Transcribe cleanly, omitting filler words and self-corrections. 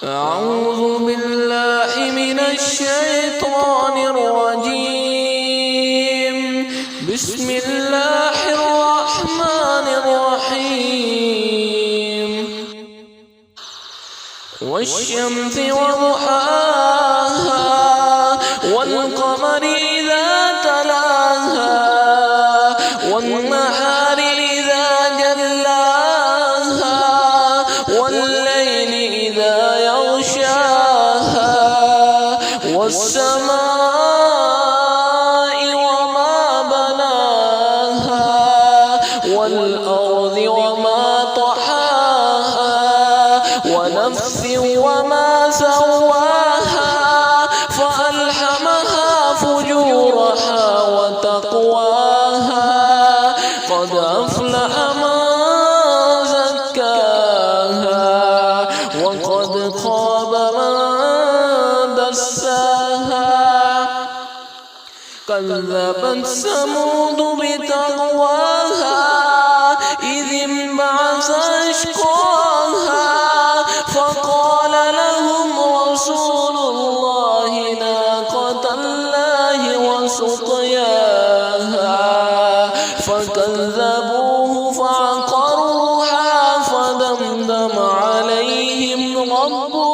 أعوذ بالله من الشيطان الرجيم. بسم الله الرحمن الرحيم. والشمس وضحاها والقمر إذا تلاها والنهار إذا جلاها والليل إذا يغشاها والسماء وما بناها والأرض وما طحاها ونفس وما سواها فألهمها فجورها وتقواها قد أفلح من زكاها وقد خاب من دساها. كذبت ثمود بتقواها إذ انبعث أشقاها فقال لهم رسول الله ناقة الله وسقياها فكذبوه فعقروها فدمدم عليهم ربهم